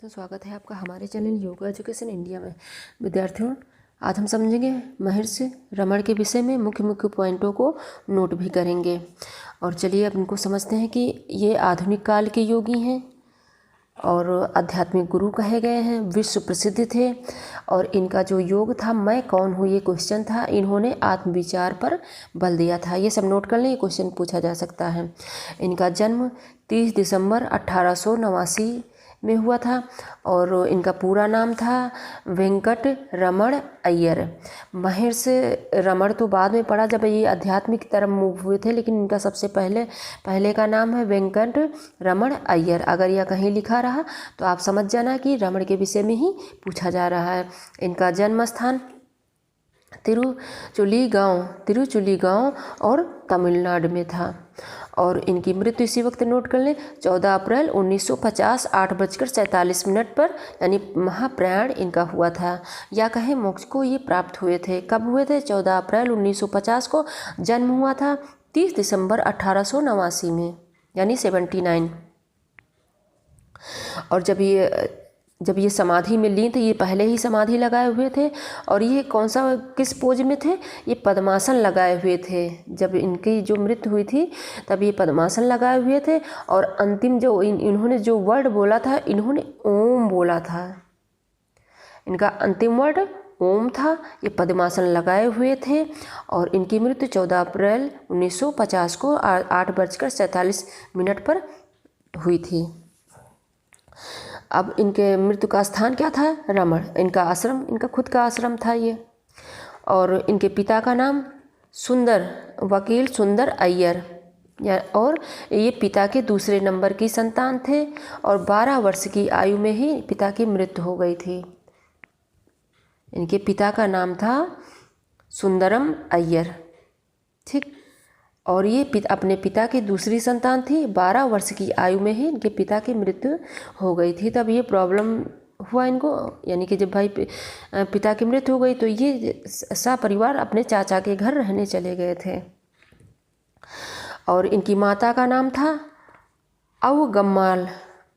तो स्वागत है आपका हमारे चैनल योगा एजुकेशन इंडिया में। विद्यार्थियों, आज हम समझेंगे महर्षि रमण के विषय में मुख्य मुख्य पॉइंटों को नोट भी करेंगे। और चलिए अब इनको समझते हैं कि ये आधुनिक काल के योगी हैं और आध्यात्मिक गुरु कहे गए हैं, विश्व प्रसिद्ध थे। और इनका जो योग था, मैं कौन हूँ, ये क्वेश्चन था, इन्होंने आत्मविचार पर बल दिया था। ये सब नोट कर लें, ये क्वेश्चन पूछा जा सकता है। इनका जन्म 30 दिसंबर 1889 में हुआ था और इनका पूरा नाम था वेंकट रमण अय्यर। महर्षि रमण तो बाद में पड़ा जब ये आध्यात्मिक तरफ मूव हुए थे, लेकिन इनका सबसे पहले का नाम है वेंकट रमण अय्यर। अगर यह कहीं लिखा रहा तो आप समझ जाना कि रमण के विषय में ही पूछा जा रहा है। इनका जन्म स्थान तिरुचुली गांव और तमिलनाडु में था। और इनकी मृत्यु इसी वक्त नोट कर लें, 14 अप्रैल 1950 8:47 पर, यानी महाप्रयाण इनका हुआ था, या कहें मोक्ष को ये प्राप्त हुए थे। कब हुए थे? 14 अप्रैल 1950 को जन्म हुआ था, 30 दिसंबर 1889 में, यानी 79। और जब ये समाधि में लीन थे, ये पहले ही समाधि लगाए हुए थे। और ये किस पोज में थे? ये पद्मासन लगाए हुए थे। जब इनकी जो मृत्यु हुई थी तब ये पद्मासन लगाए हुए थे। और अंतिम जो इन्होंने जो वर्ड बोला था, इन्होंने ओम बोला था। इनका अंतिम वर्ड ओम था। ये पद्मासन लगाए हुए थे और इनकी मृत्यु 14 अप्रैल 1950 को 8:47 पर हुई थी। अब इनके मृत्यु का स्थान क्या था? रमण। इनका आश्रम, इनका खुद का आश्रम था ये। और इनके पिता का नाम वकील सुंदर अय्यर, और ये पिता के दूसरे नंबर की संतान थे। और 12 वर्ष की आयु में ही पिता की मृत्यु हो गई थी। इनके पिता का नाम था सुंदरम अय्यर, ठीक। और ये अपने पिता की दूसरी संतान थी। 12 वर्ष की आयु में ही इनके पिता की मृत्यु हो गई थी। तब ये प्रॉब्लम हुआ इनको, यानी कि जब पिता की मृत्यु हो गई तो ये सपरिवार अपने चाचा के घर रहने चले गए थे। और इनकी माता का नाम था अवगम्माल।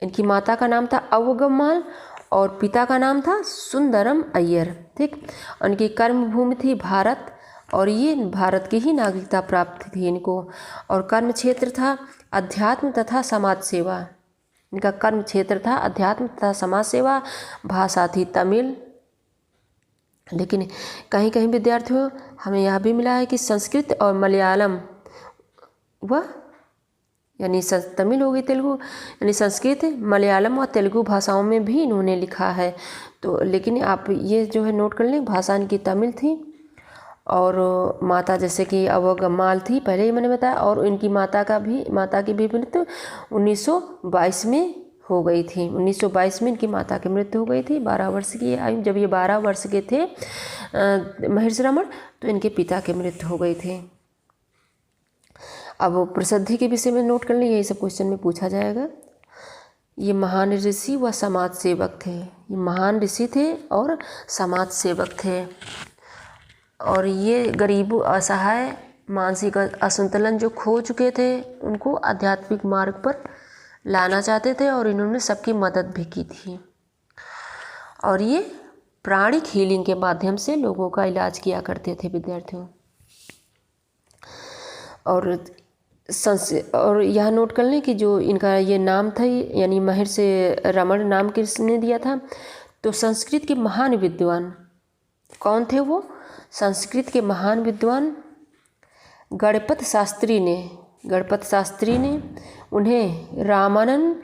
इनकी माता का नाम था अवगम्माल और पिता का नाम था सुंदरम अय्यर, ठीक। उनकी कर्मभूमि थी भारत, और ये भारत की ही नागरिकता प्राप्त थी इनको। और कर्म क्षेत्र था अध्यात्म तथा समाज सेवा। इनका कर्म क्षेत्र था अध्यात्म तथा समाज सेवा। भाषा थी तमिल, लेकिन कहीं कहीं विद्यार्थियों हमें यह भी मिला है कि संस्कृत और मलयालम, यानी तमिल हो गई तेलुगु, यानी संस्कृत मलयालम और तेलुगु भाषाओं में भी इन्होंने लिखा है। तो लेकिन आप ये जो है नोट कर लें, भाषा इनकी तमिल थी। और माता जैसे कि अवगम्माल थी, पहले ही मैंने बताया। और इनकी माता की भी मृत्यु 1922 में हो गई थी। 1922 में इनकी माता की मृत्यु हो गई थी, 12 वर्ष की आयु। जब ये 12 वर्ष के थे महर्षि रमण, तो इनके पिता की मृत्यु हो गई थी। अब प्रसिद्धि के विषय में नोट कर लें, यही सब क्वेश्चन में पूछा जाएगा। ये महान ऋषि व समाज सेवक थे। ये महान ऋषि थे और समाज सेवक थे। और ये गरीबों, असहाय, मानसिक असंतुलन जो खो चुके थे, उनको आध्यात्मिक मार्ग पर लाना चाहते थे और इन्होंने सबकी मदद भी की थी। और ये प्राणिक हीलिंग के माध्यम से लोगों का इलाज किया करते थे विद्यार्थियों। और यह नोट कर लें कि जो इनका ये नाम था, यानी महर्षि रमण नाम किसने दिया था? तो संस्कृत के महान विद्वान कौन थे? वो संस्कृत के महान विद्वान गणपत शास्त्री ने उन्हें रामानंद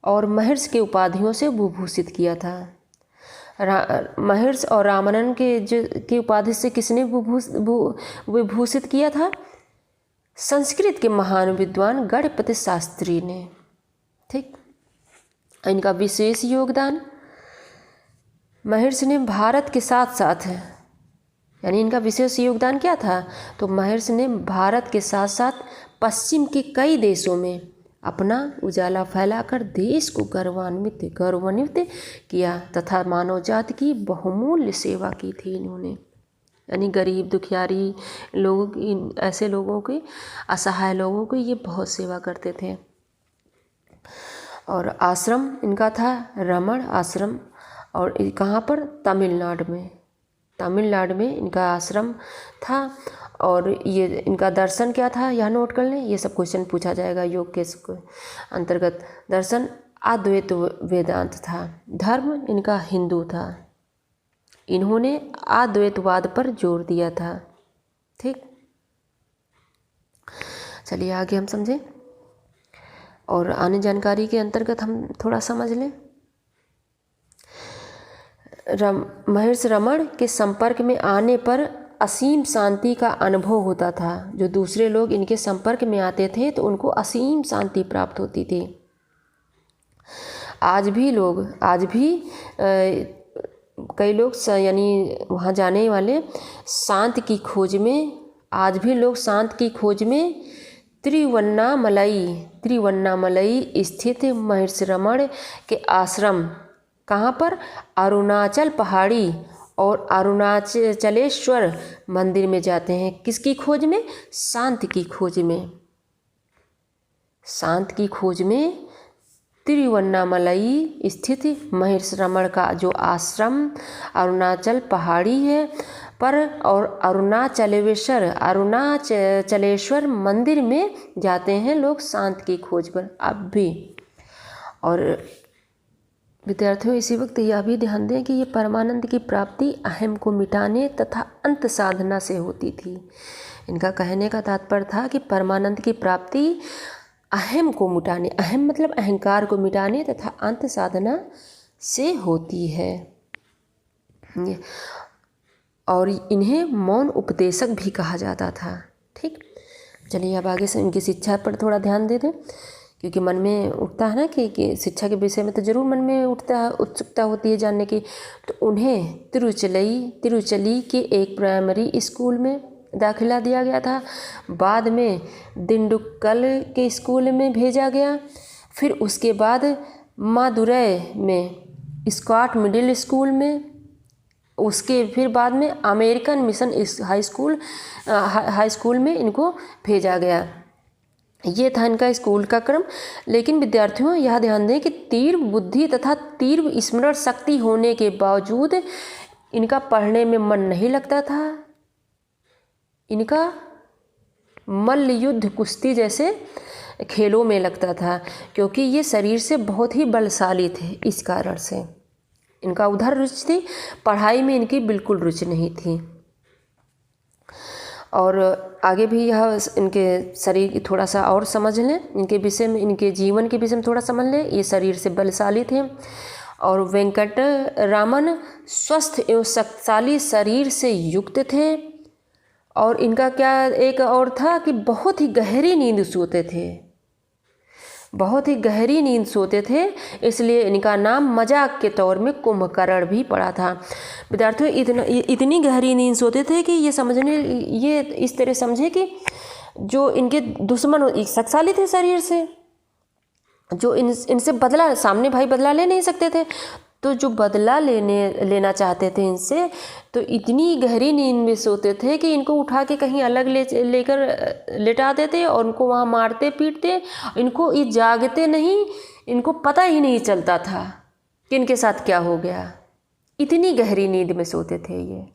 और महर्षि के उपाधियों से विभूषित किया था। महर्षि और रामानंद की उपाधि से किसने विभूषित किया था? संस्कृत के महान विद्वान गणपत शास्त्री ने, ठीक। इनका विशेष योगदान, महर्षि ने भारत के साथ साथ, यानी इनका विशेष योगदान क्या था? तो महर्षि ने भारत के साथ साथ पश्चिम के कई देशों में अपना उजाला फैलाकर देश को गौरवान्वित किया तथा मानव जाति की बहुमूल्य सेवा की थी इन्होंने। यानी गरीब दुखियारी लोगों की, ऐसे लोगों की, असहाय लोगों की ये बहुत सेवा करते थे। और आश्रम इनका था रमण आश्रम, और कहाँ पर, तमिलनाडु में इनका आश्रम था। और ये इनका दर्शन क्या था, यह नोट कर लें, ये सब क्वेश्चन पूछा जाएगा योग के अंतर्गत। दर्शन अद्वैत वेदांत था। धर्म इनका हिंदू था। इन्होंने अद्वैतवाद पर जोर दिया था। ठीक, चलिए आगे हम समझें और अन्य जानकारी के अंतर्गत हम थोड़ा समझ लें। महर्षि रमण के संपर्क में आने पर असीम शांति का अनुभव होता था। जो दूसरे लोग इनके संपर्क में आते थे तो उनको असीम शांति प्राप्त होती थी। आज भी कई लोग यानी वहाँ जाने वाले शांत की खोज में, आज भी लोग शांत की खोज में तिरुवन्नामलई स्थित महर्षि रमण के आश्रम, कहाँ पर, अरुणाचल पहाड़ी और अरुणाचलेश्वर मंदिर में जाते हैं। किसकी खोज में, शांत की खोज में। शांत की खोज में तिरुवन्नामलई स्थित महर्षि रमण का जो आश्रम अरुणाचल पहाड़ी है पर और अरुणाचलेश्वर मंदिर में जाते हैं लोग शांत की खोज पर अब भी। और विद्यार्थियों इसी वक्त यह भी ध्यान दें कि ये परमानंद की प्राप्ति अहम को मिटाने तथा अंत साधना से होती थी। इनका कहने का तात्पर्य था कि परमानंद की प्राप्ति अहम को मिटाने, अहम मतलब अहंकार को मिटाने तथा अंत साधना से होती है। और इन्हें मौन उपदेशक भी कहा जाता था। ठीक, चलिए अब आगे से इनकी शिक्षा पर थोड़ा ध्यान दे दें, क्योंकि मन में उठता है ना कि शिक्षा के विषय में तो ज़रूर मन में उत्सुकता होती है जानने की। तो उन्हें तिरुचली के एक प्राइमरी स्कूल में दाखिला दिया गया था। बाद में दिंडुक्कल के स्कूल में भेजा गया। फिर उसके बाद मादुरै में स्कॉट मिडिल स्कूल में, उसके फिर बाद में अमेरिकन मिशन हाई स्कूल में इनको भेजा गया। ये था इनका स्कूल का क्रम। लेकिन विद्यार्थियों यह ध्यान दें कि तीव्र बुद्धि तथा तीव्र स्मरण शक्ति होने के बावजूद इनका पढ़ने में मन नहीं लगता था। इनका मल्ल युद्ध, कुश्ती जैसे खेलों में लगता था, क्योंकि ये शरीर से बहुत ही बलशाली थे। इस कारण से इनका उधर रुचि थी, पढ़ाई में इनकी बिल्कुल रुचि नहीं थी। और आगे भी यह इनके शरीर की थोड़ा सा और समझ लें, इनके विषय में, इनके जीवन के विषय में थोड़ा समझ लें। ये शरीर से बलशाली थे और वेंकटरामन स्वस्थ एवं शक्तिशाली शरीर से युक्त थे। और इनका क्या एक और था कि बहुत ही गहरी नींद सोते थे, बहुत ही गहरी नींद सोते थे, इसलिए इनका नाम मजाक के तौर में कुंभकर्ण भी पड़ा था। विद्यार्थियों इतनी गहरी नींद सोते थे कि ये इस तरह समझे कि जो इनके दुश्मन शक्तिशाली थे शरीर से, जो इनसे बदला, सामने भाई बदला ले नहीं सकते थे, तो जो बदला लेना चाहते थे इनसे, तो इतनी गहरी नींद में सोते थे कि इनको उठा के कहीं अलग लेकर लेटा देते और उनको वहाँ मारते पीटते। इनको ये जागते नहीं, इनको पता ही नहीं चलता था कि इनके साथ क्या हो गया। इतनी गहरी नींद में सोते थे ये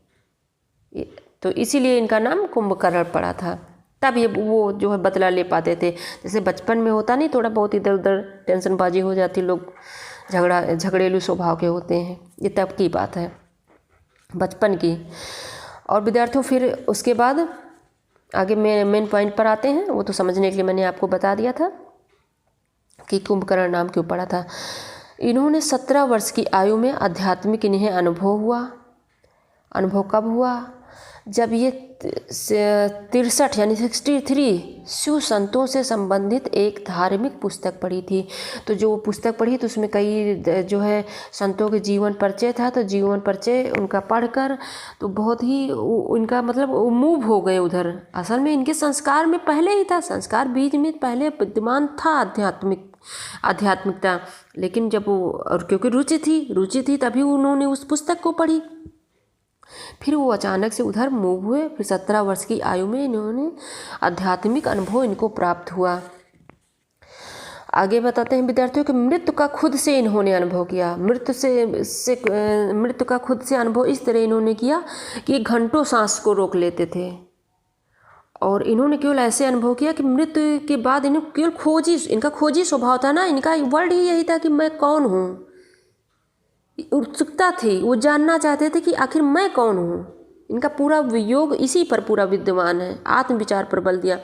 तो इसीलिए इनका नाम कुंभकर्ण पड़ा था। तब ये वो जो है बदला ले पाते थे। जैसे बचपन में होता नहीं, थोड़ा बहुत इधर उधर टेंशनबाजी हो जाती, लोग झगड़ेलू स्वभाव के होते हैं, ये तब की बात है, बचपन की। और विद्यार्थियों फिर उसके बाद आगे मेन पॉइंट पर आते हैं। वो तो समझने के लिए मैंने आपको बता दिया था कि कुंभकर्ण नाम क्यों पड़ा था। इन्होंने 17 वर्ष की आयु में आध्यात्मिक इन्हें अनुभव हुआ। अनुभव कब हुआ? जब ये 63 यानी 63 शिव संतों से संबंधित एक धार्मिक पुस्तक पढ़ी थी। तो जो पुस्तक पढ़ी तो उसमें कई जो है संतों के जीवन परिचय था। तो जीवन परिचय उनका पढ़कर तो बहुत ही उनका मतलब मूव हो गए उधर। असल में इनके संस्कार में पहले ही था, संस्कार बीज में पहले विद्यमान था आध्यात्मिकता। लेकिन जब वो, और क्योंकि रुचि थी तभी उन्होंने उस पुस्तक को पढ़ी। फिर वो अचानक से उधर मूव हुए। फिर 17 वर्ष की आयु में इन्होंने आध्यात्मिक अनुभव इनको प्राप्त हुआ। आगे बताते हैं विद्यार्थियों कि मृत्यु का खुद से इन्होंने अनुभव किया। मृत्यु का खुद से अनुभव इस तरह इन्होंने किया कि घंटों सांस को रोक लेते थे, और इन्होंने केवल ऐसे अनुभव किया कि मृत्यु के बाद इन्हें केवल इनका खोजी स्वभाव था ना, इनका वर्ड ही यही था कि मैं कौन हूँ। उत्सुकता थी, वो जानना चाहते थे कि आखिर मैं कौन हूँ। इनका पूरा योग इसी पर पूरा विद्यमान है, आत्मविचार पर बल दिया।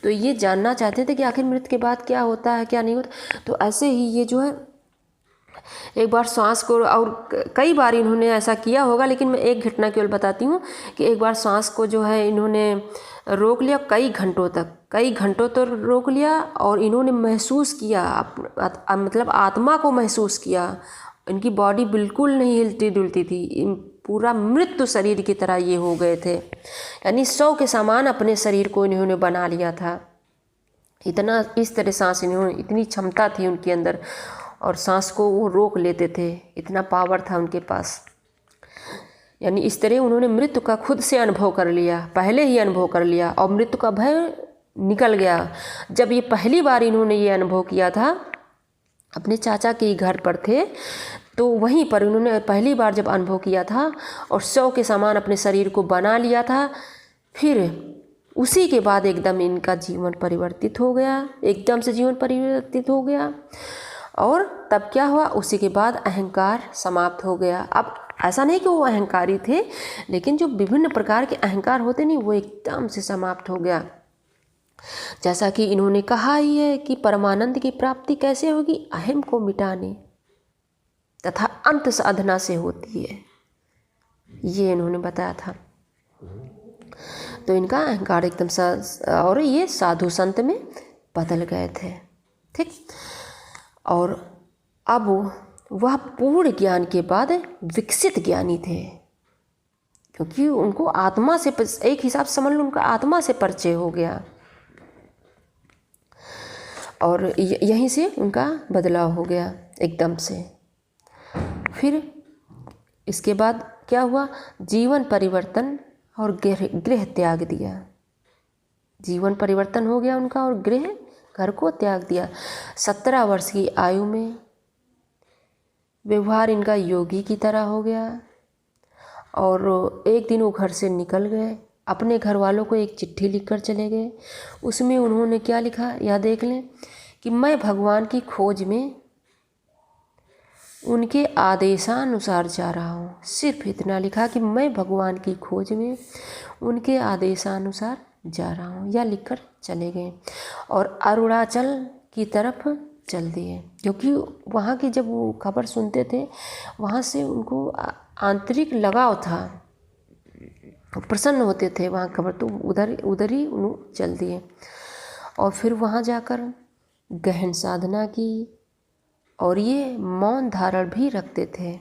तो ये जानना चाहते थे कि आखिर मृत्यु के बाद क्या होता है, क्या नहीं होता। तो ऐसे ही ये जो है एक बार सांस को, और कई बार इन्होंने ऐसा किया होगा, लेकिन मैं एक घटना केवल बताती हूँ कि एक बार सांस को जो है इन्होंने रोक लिया कई घंटों तक रोक लिया, और इन्होंने महसूस किया मतलब आत्मा को महसूस किया। इनकी बॉडी बिल्कुल नहीं हिलती डुलती थी, पूरा मृत्यु शरीर की तरह ये हो गए थे, यानी 100 के समान अपने शरीर को इन्होंने बना लिया था। इतना इस तरह सांस इन्होंने, इतनी क्षमता थी उनके अंदर, और सांस को वो रोक लेते थे, इतना पावर था उनके पास। यानी इस तरह उन्होंने मृत्यु का खुद से अनुभव कर लिया, पहले ही अनुभव कर लिया, और मृत्यु का भय निकल गया। जब ये पहली बार इन्होंने ये अनुभव किया था, अपने चाचा के घर पर थे, तो वहीं पर उन्होंने पहली बार जब अनुभव किया था और 100 के समान अपने शरीर को बना लिया था, फिर उसी के बाद एकदम इनका जीवन परिवर्तित हो गया, एकदम से जीवन परिवर्तित हो गया। और तब क्या हुआ, उसी के बाद अहंकार समाप्त हो गया। अब ऐसा नहीं कि वो अहंकारी थे, लेकिन जो विभिन्न प्रकार के अहंकार होते नहीं, वो एकदम से समाप्त हो गया। जैसा कि इन्होंने कहा ही है कि परमानंद की प्राप्ति कैसे होगी, अहम को मिटाने तथा अंत साधना से होती है, ये इन्होंने बताया था। तो इनका अहंकार एकदम और ये साधु संत में बदल गए थे, ठीक। और अब वह पूर्ण ज्ञान के बाद विकसित ज्ञानी थे, क्योंकि उनको आत्मा से, एक हिसाब से समझ लो, उनका आत्मा से परिचय हो गया, और यहीं से उनका बदलाव हो गया एकदम से। फिर इसके बाद क्या हुआ, जीवन परिवर्तन और गृह त्याग दिया। जीवन परिवर्तन हो गया उनका, और घर को त्याग दिया। 17 वर्ष की आयु में व्यवहार इनका योगी की तरह हो गया, और एक दिन वो घर से निकल गए, अपने घर वालों को एक चिट्ठी लिखकर चले गए। उसमें उन्होंने क्या लिखा, यह देख लें कि मैं भगवान की खोज में उनके आदेशानुसार जा रहा हूँ। सिर्फ इतना लिखा कि मैं भगवान की खोज में उनके आदेशानुसार जा रहा हूँ, या लिखकर चले गए, और अरुणाचल की तरफ चल दिए। क्योंकि वहाँ की जब वो खबर सुनते थे, वहाँ से उनको आंतरिक लगाव था, प्रसन्न होते थे वहाँ खबर, तो उधर ही उन्होंने चल दिए। और फिर वहाँ जाकर गहन साधना की, और ये मौन धारण भी रखते थे,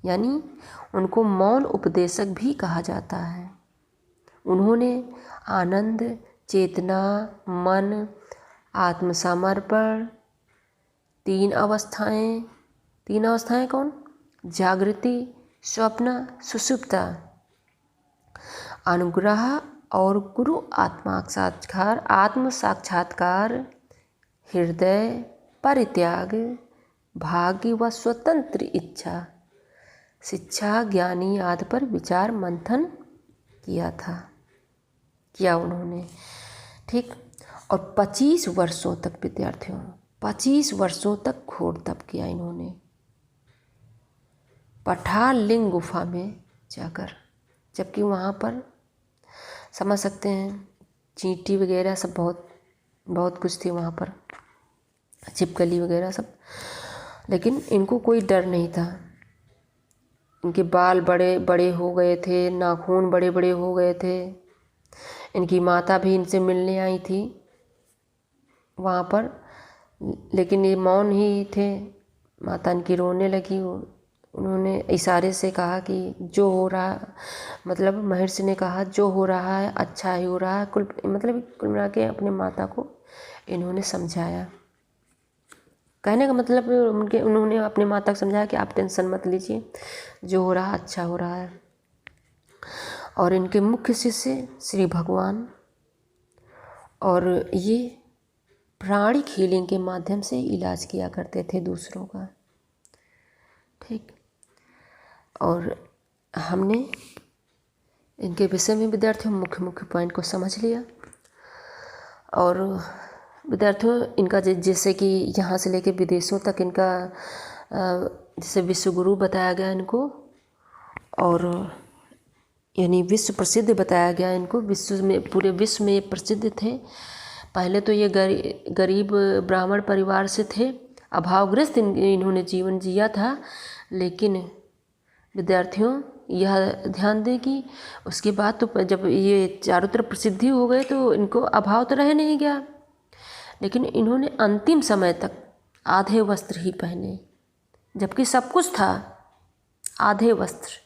यानी उनको मौन उपदेशक भी कहा जाता है। उन्होंने आनंद, चेतना, मन, आत्मसमर्पण, तीन अवस्थाएं कौन, जागृति, स्वप्न, सुषुप्ता, अनुग्रह और गुरु आत्म साक्षात्कार, हृदय परित्याग, भाग्य व स्वतंत्र इच्छा, शिक्षा, ज्ञानी आदि पर विचार मंथन किया उन्होंने, ठीक। और 25 वर्षों तक विद्यार्थियों, 25 वर्षों तक घोर तप किया इन्होंने, पठालिंग गुफा में जाकर। जबकि वहाँ पर समझ सकते हैं चींटी वगैरह सब बहुत कुछ थी वहाँ पर, छिपकली वगैरह सब, लेकिन इनको कोई डर नहीं था। इनके बाल बड़े बड़े हो गए थे, नाखून बड़े बड़े हो गए थे। इनकी माता भी इनसे मिलने आई थी वहाँ पर, लेकिन ये मौन ही थे। माता इनकी रोने लगी, उन्होंने इशारे से कहा कि जो हो रहा, मतलब महर्षि ने कहा जो हो रहा है अच्छा ही हो रहा है, कुल मिला के अपने माता को इन्होंने समझाया। कहने का मतलब उन्होंने अपने माता को समझाया कि आप टेंशन मत लीजिए, जो हो रहा अच्छा हो रहा है। और इनके मुख्य शिष्य श्री भगवान, और ये प्राणिक हीलिंग के माध्यम से इलाज किया करते थे दूसरों का। ठीक, और हमने इनके विषय में विद्यार्थियों मुख्य मुख्य पॉइंट को समझ लिया। और विद्यार्थियों इनका जैसे कि यहाँ से लेके विदेशों तक इनका जैसे विश्व गुरु बताया गया इनको, और यानी विश्व प्रसिद्ध बताया गया इनको, विश्व में पूरे विश्व में ये प्रसिद्ध थे। पहले तो ये गरीब ब्राह्मण परिवार से थे, अभावग्रस्त इन्होंने जीवन जिया था। लेकिन विद्यार्थियों यह ध्यान दें कि उसके बाद तो जब ये चारों तरफ प्रसिद्धि हो गए तो इनको अभाव तो रह नहीं गया, लेकिन इन्होंने अंतिम समय तक आधे वस्त्र ही पहने, जबकि सब कुछ था, आधे वस्त्र।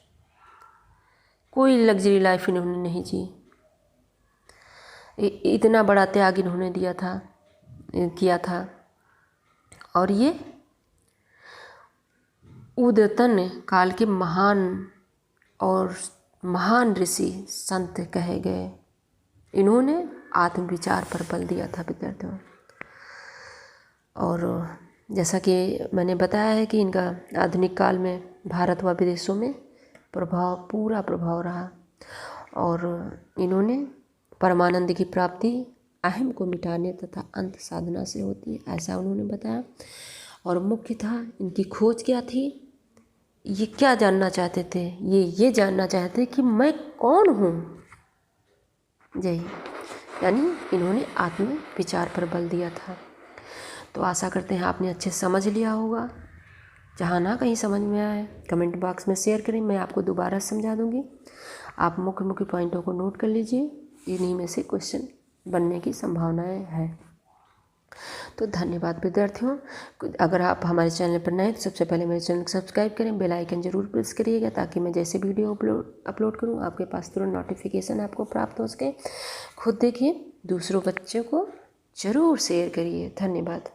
कोई लग्जरी लाइफ इन्होंने नहीं जी। इतना बड़ा त्याग इन्होंने किया था। और ये उद्यतन काल के महान ऋषि संत कहे गए। इन्होंने आत्मविचार पर बल दिया था विद्यार्थियों। और जैसा कि मैंने बताया है कि इनका आधुनिक काल में भारत व विदेशों में पूरा प्रभाव रहा। और इन्होंने परमानंद की प्राप्ति अहम को मिटाने तथा अंत साधना से होती है, ऐसा उन्होंने बताया। और मुख्य था इनकी खोज क्या थी, ये क्या जानना चाहते थे, ये जानना चाहते कि मैं कौन हूँ। जय, यानी इन्होंने आत्म विचार पर बल दिया था। तो आशा करते हैं आपने अच्छे समझ लिया होगा। जहाँ ना कहीं समझ में आए कमेंट बॉक्स में शेयर करें, मैं आपको दोबारा समझा दूँगी। आप मुख्य मुख्य पॉइंटों को नोट कर लीजिए, इन्हीं में से क्वेश्चन बनने की संभावनाएं हैं। तो धन्यवाद विद्यार्थियों। अगर आप हमारे चैनल पर नए हैं तो सबसे पहले मेरे चैनल को सब्सक्राइब करें, बेल आइकन जरूर प्रेस करिएगा, ताकि मैं जैसे वीडियो अपलोड करूं आपके पास तुरंत नोटिफिकेशन आपको प्राप्त हो सके। खुद देखिए, दूसरों बच्चों को ज़रूर शेयर करिए। धन्यवाद।